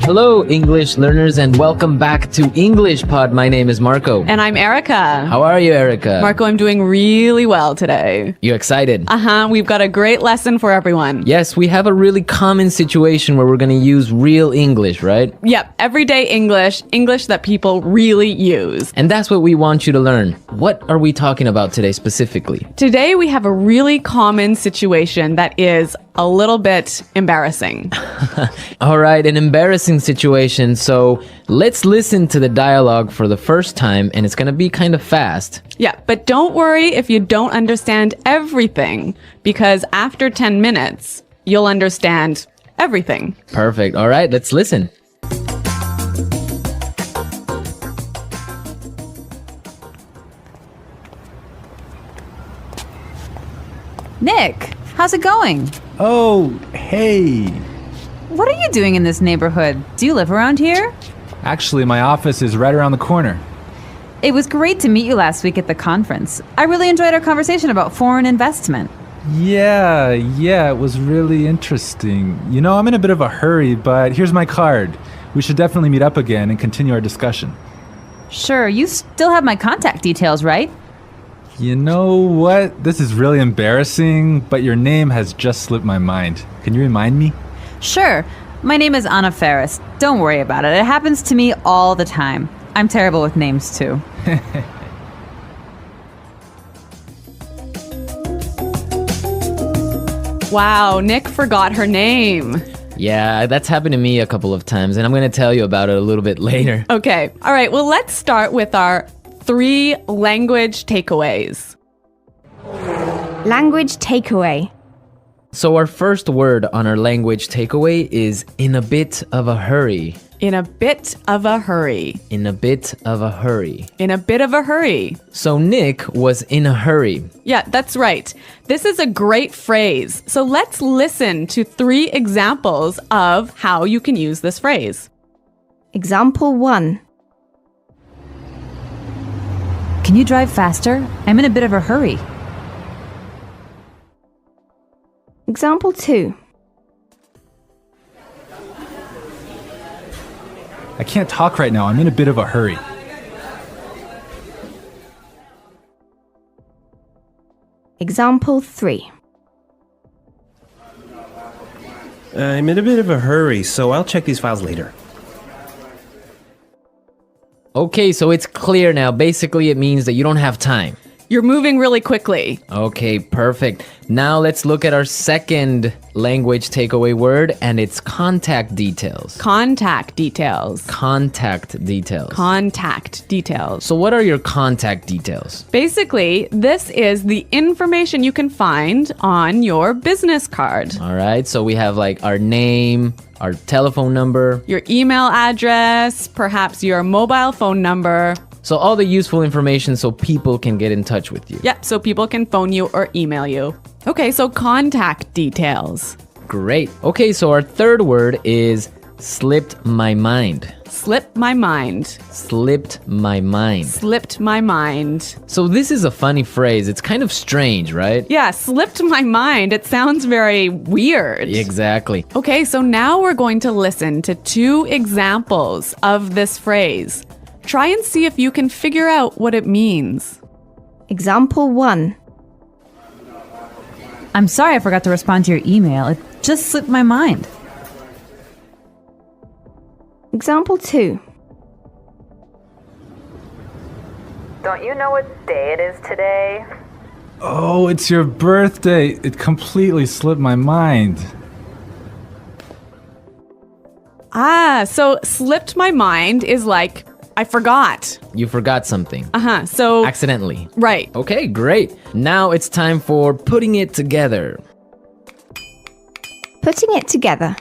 Hello, English learners, and welcome back to English Pod. My name is Marco. And I'm Erica. How are you, Erica? Marco, I'm doing really well today. You excited? We've got a great lesson for everyone. Yes, we have a really common situation where we're going to use real English, right? Yep, everyday English that people really use. And that's what we want you to learn. What are we talking about today specifically? Today we have a really common situation that is a little bit embarrassing. All right, an embarrassing situation. So let's listen to the dialogue for the first time, and it's going to be kind of fast. Yeah, but don't worry if you don't understand everything, because after 10 minutes, you'll understand everything. Perfect. All right, let's listen. Nick, how's it going? Oh, hey. What are you doing in this neighborhood? Do you live around here? Actually, my office is right around the corner. It was great to meet you last week at the conference. I really enjoyed our conversation about foreign investment. Yeah, it was really interesting. You know, I'm in a bit of a hurry, but here's my card. We should definitely meet up again and continue our discussion. Sure, you still have my contact details, right? You know what? This is really embarrassing, but your name has just slipped my mind. Can you remind me? Sure. My name is Anna Ferris. Don't worry about it. It happens to me all the time. I'm terrible with names, too. Wow, Nick forgot her name. Yeah, that's happened to me a couple of times, and I'm going to tell you about it a little bit later. Okay, all right, well, let's start with our 3 language takeaways. Language takeaway. So our first word on our language takeaway is in a bit of a hurry. In a bit of a hurry. In a bit of a hurry. In a bit of a hurry. So Nick was in a hurry. Yeah, that's right. This is a great phrase. So let's listen to 3 examples of how you can use this phrase. Example 1. Can you drive faster? I'm in a bit of a hurry. Example 2. I can't talk right now. I'm in a bit of a hurry. Example 3. I'm in a bit of a hurry, so I'll check these files later. Okay, so it's clear now. Basically, it means that you don't have time. You're moving really quickly. Okay, perfect. Now let's look at our second language takeaway word, and it's contact details. Contact details. Contact details. Contact details. So what are your contact details? Basically, this is the information you can find on your business card. All right, so we have like our name, our telephone number. Your email address, perhaps your mobile phone number. So all the useful information so people can get in touch with you. Yeah, so people can phone you or email you. Okay, so contact details. Great. Okay, so our third word is slipped my mind. Slipped my mind. Slipped my mind. Slipped my mind. So this is a funny phrase. It's kind of strange, right? Yeah, slipped my mind. It sounds very weird. Exactly. Okay, so now we're going to listen to 2 examples of this phrase. Try and see if you can figure out what it means. Example 1. I'm sorry I forgot to respond to your email. It just slipped my mind. Example 2. Don't you know what day it is today? Oh, it's your birthday. It completely slipped my mind. So slipped my mind is like, I forgot. You forgot something. So, Accidentally. right. Okay, great. Now it's time for putting it together. Putting it together.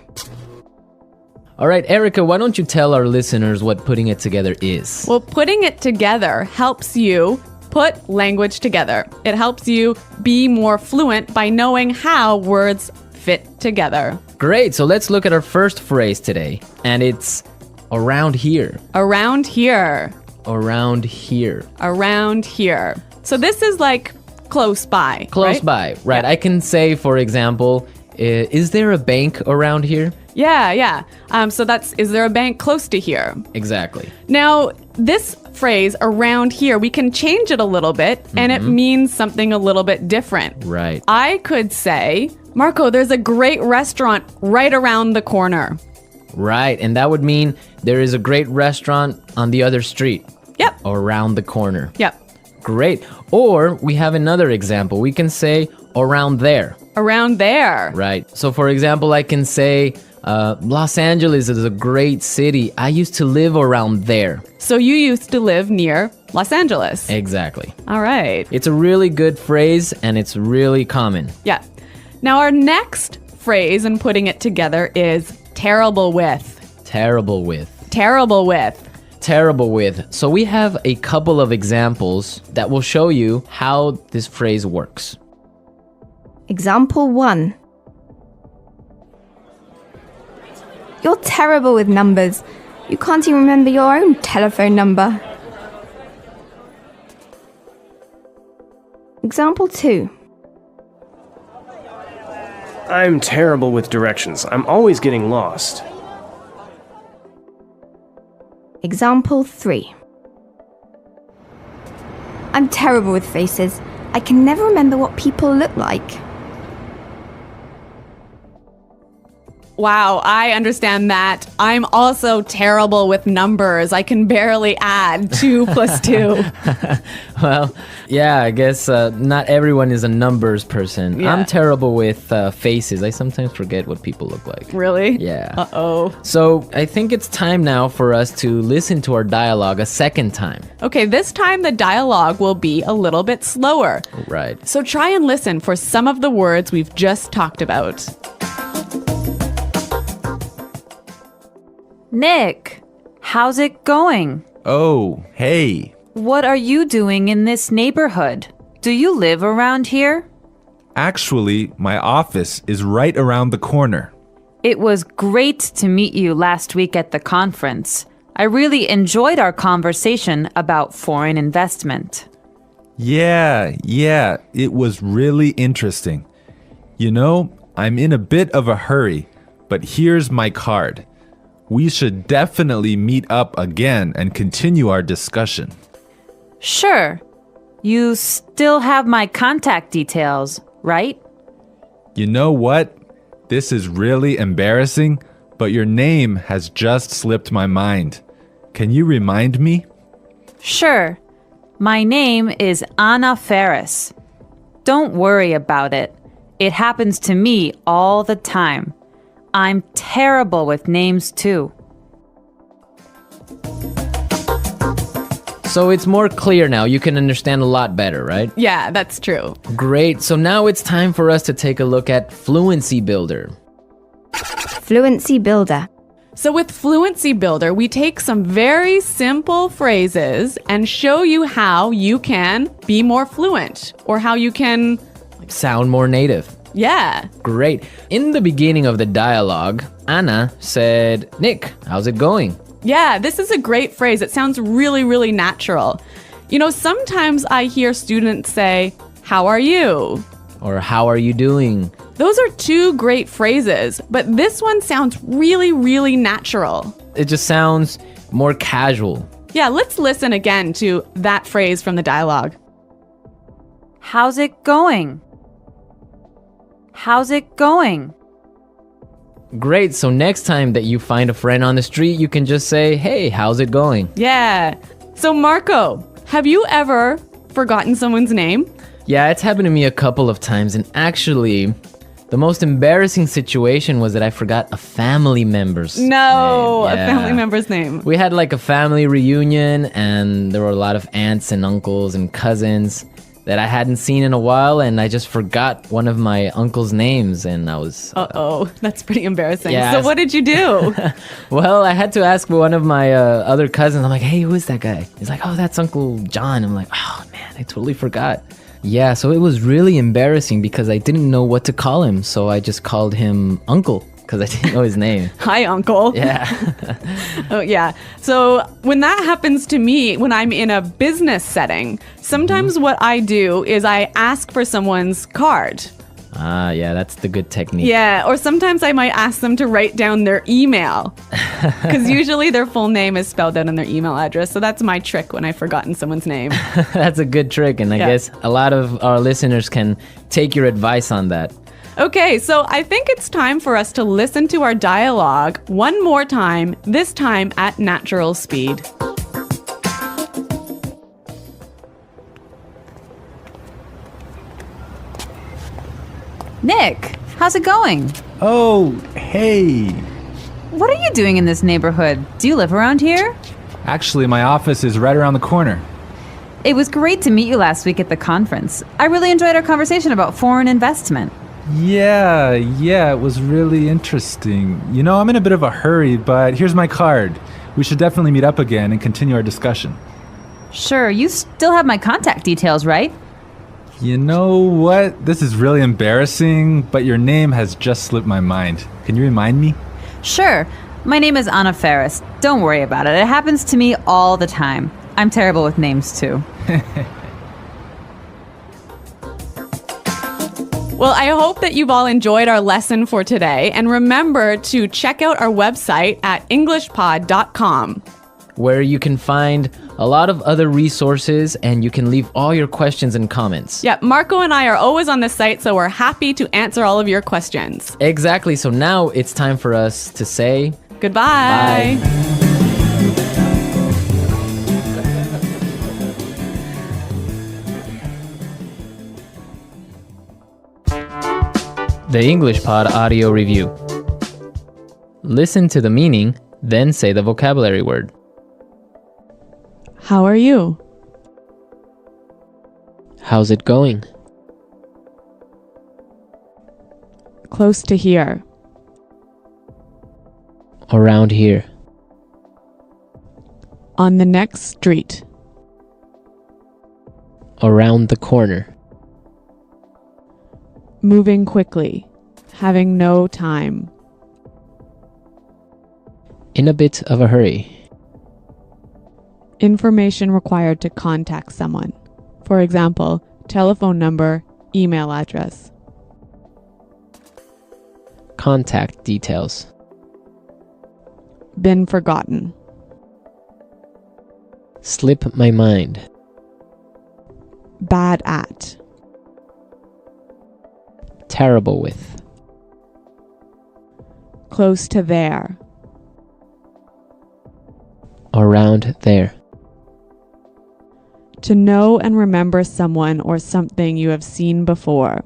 All right, Erica, why don't you tell our listeners what putting it together is? Well, putting it together helps you put language together. It helps you be more fluent by knowing how words fit together. Great, so let's look at our first phrase today. And it's around here. Around here. Around here. Around here. So this is like close by. Close right? by, right. Yeah. I can say, for example, is there a bank around here? Yeah. So that's, is there a bank close to here? Exactly. Now, this phrase around here, we can change it a little bit and it means something a little bit different. Right. I could say, Marco, there's a great restaurant right around the corner. Right. And that would mean there is a great restaurant on the other street. Yep. Or around the corner. Yep. Great. Or we have another example. We can say around there. Around there. Right. So for example, I can say Los Angeles is a great city. I used to live around there. So you used to live near Los Angeles. Exactly. All right. It's a really good phrase and it's really common. Yeah. Now our next phrase and putting it together is terrible with. Terrible with. Terrible with. Terrible with. So we have a couple of examples that will show you how this phrase works. Example 1. You're terrible with numbers. You can't even remember your own telephone number. Example 2. I'm terrible with directions. I'm always getting lost. Example 3. I'm terrible with faces. I can never remember what people look like. Wow, I understand that. I'm also terrible with numbers. I can barely add 2 plus 2. Well, yeah, I guess not everyone is a numbers person. Yeah. I'm terrible with faces. I sometimes forget what people look like. Really? Yeah. Uh-oh. So I think it's time now for us to listen to our dialogue a second time. Okay, this time the dialogue will be a little bit slower. Right. So try and listen for some of the words we've just talked about. Nick, how's it going? Oh, hey. What are you doing in this neighborhood? Do you live around here? Actually, my office is right around the corner. It was great to meet you last week at the conference. I really enjoyed our conversation about foreign investment. Yeah, it was really interesting. You know, I'm in a bit of a hurry, but here's my card. We should definitely meet up again and continue our discussion. Sure. You still have my contact details, right? You know what? This is really embarrassing, but your name has just slipped my mind. Can you remind me? Sure. My name is Anna Ferris. Don't worry about it. It happens to me all the time. I'm terrible with names too. So it's more clear now. You can understand a lot better, right? Yeah, that's true. Great. So now it's time for us to take a look at Fluency Builder. Fluency Builder. So with Fluency Builder, we take some very simple phrases and show you how you can be more fluent or how you can, Sound more native. yeah. Great. In the beginning of the dialogue, Anna said, Nick, how's it going? Yeah, this is a great phrase. It sounds really, really natural. You know, sometimes I hear students say, how are you? Or how are you doing? Those are 2 great phrases, but this one sounds really, really natural. It just sounds more casual. Yeah, let's listen again to that phrase from the dialogue. How's it going? How's it going? Great. So next time that you find a friend on the street, you can just say, hey, how's it going? Yeah. So Marco, have you ever forgotten someone's name? Yeah, it's happened to me a couple of times. And actually, the most embarrassing situation was that I forgot a family member's name. No, a Yeah. family member's name. We had like a family reunion and there were a lot of aunts and uncles and cousins that I hadn't seen in a while, and I just forgot one of my uncle's names, and I was... Uh-oh, that's pretty embarrassing. Yeah, So what did you do? Well, I had to ask one of my other cousins. I'm like, hey, who is that guy? He's like, oh, that's Uncle John. I'm like, oh, man, I totally forgot. Yeah, so it was really embarrassing because I didn't know what to call him, so I just called him Uncle because I didn't know his name. Hi, Uncle. Yeah. Oh, yeah. So when that happens to me, when I'm in a business setting, sometimes what I do is I ask for someone's card. Ah, yeah, that's the good technique. Yeah, or sometimes I might ask them to write down their email. Because usually their full name is spelled out in their email address. So that's my trick when I've forgotten someone's name. That's a good trick, and I Yeah. guess a lot of our listeners can take your advice on that. Okay, so I think it's time for us to listen to our dialogue one more time, this time at natural speed. Nick, how's it going? Oh, hey. What are you doing in this neighborhood? Do you live around here? Actually, my office is right around the corner. It was great to meet you last week at the conference. I really enjoyed our conversation about foreign investment. Yeah, it was really interesting. You know, I'm in a bit of a hurry, but here's my card. We should definitely meet up again and continue our discussion. Sure, you still have my contact details, right? You know what? This is really embarrassing, but your name has just slipped my mind. Can you remind me? Sure. My name is Anna Ferris. Don't worry about it. It happens to me all the time. I'm terrible with names, too. Well, I hope that you've all enjoyed our lesson for today. And remember to check out our website at englishpod.com. where you can find a lot of other resources and you can leave all your questions and comments. Yeah, Marco and I are always on the site, so we're happy to answer all of your questions. Exactly. So now it's time for us to say Goodbye. Bye. The English Pod Audio Review. Listen to the meaning, then say the vocabulary word. How are you? How's it going? Close to here. Around here. On the next street. Around the corner. Moving quickly. Having no time. In a bit of a hurry. Information required to contact someone. For example, telephone number, email address. Contact details. Been forgotten. Slip my mind. Bad at. Terrible with. Close to there. Around there. To know and remember someone or something you have seen before.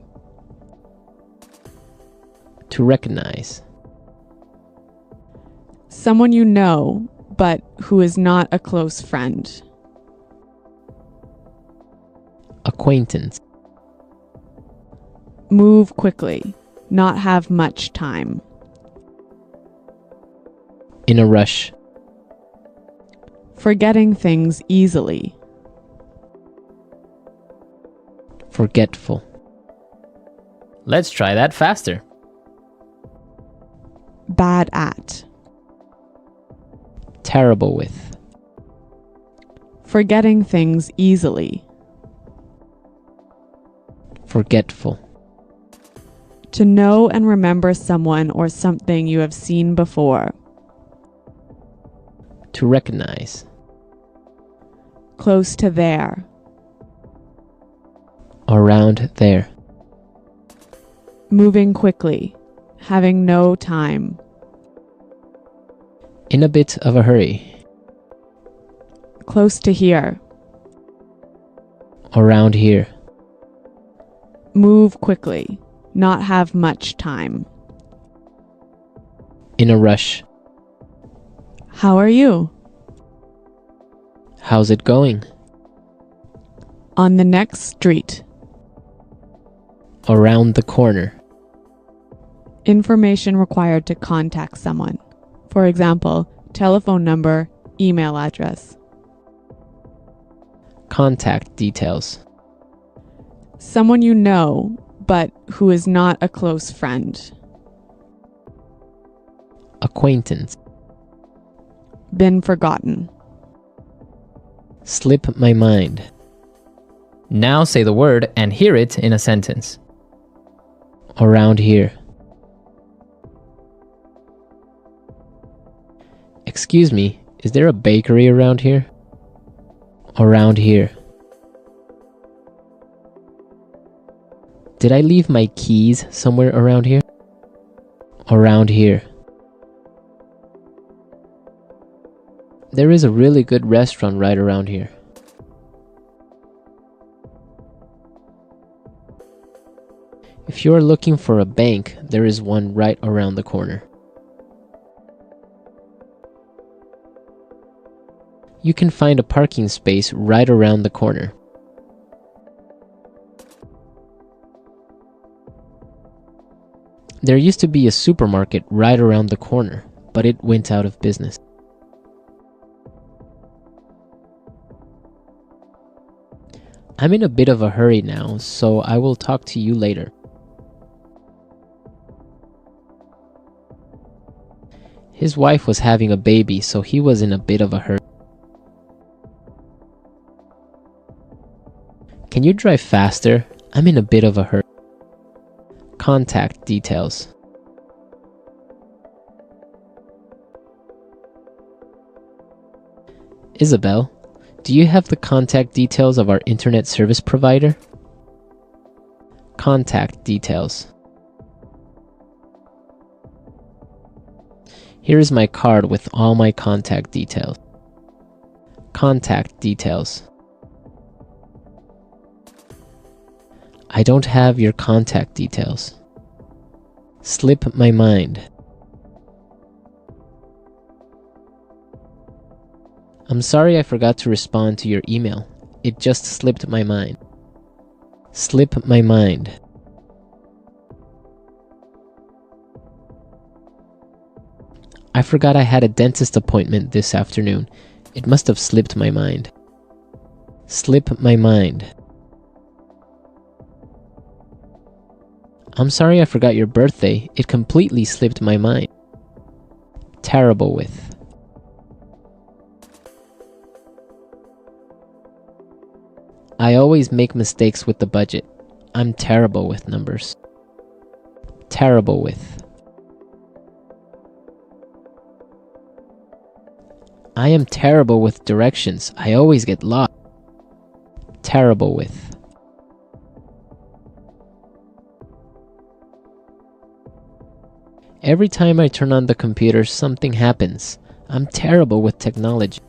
To recognize. Someone you know, but who is not a close friend. Acquaintance. Move quickly. Not have much time. In a rush. Forgetting things easily. Forgetful. Let's try that faster. Bad at. Terrible with. Forgetting things easily. Forgetful. To know and remember someone or something you have seen before. To recognize. Close to there. Around there. Moving quickly. Having no time. In a bit of a hurry. Close to here. Around here. Move quickly. Not have much time. In a rush. How are you? How's it going? On the next street. Around the corner. Information required to contact someone. For example, telephone number, email address. Contact details. Someone you know, but who is not a close friend. Acquaintance. Been forgotten. Slip my mind. Now say the word and hear it in a sentence. Around here. Excuse me, is there a bakery around here? Around here. Did I leave my keys somewhere around here? Around here. There is a really good restaurant right around here. If you are looking for a bank, there is one right around the corner. You can find a parking space right around the corner. There used to be a supermarket right around the corner, but it went out of business. I'm in a bit of a hurry now, so I will talk to you later. His wife was having a baby, so he was in a bit of a hurry. Can you drive faster? I'm in a bit of a hurry. Contact details. Isabel, do you have the contact details of our internet service provider? Contact details. Here is my card with all my contact details. Contact details. I don't have your contact details. Slip my mind. I'm sorry I forgot to respond to your email. It just slipped my mind. Slip my mind. I forgot I had a dentist appointment this afternoon. It must have slipped my mind. Slip my mind. I'm sorry I forgot your birthday. It completely slipped my mind. Terrible with. I always make mistakes with the budget. I'm terrible with numbers. Terrible with. I am terrible with directions. I always get lost. Terrible with. Every time I turn on the computer, something happens. I'm terrible with technology.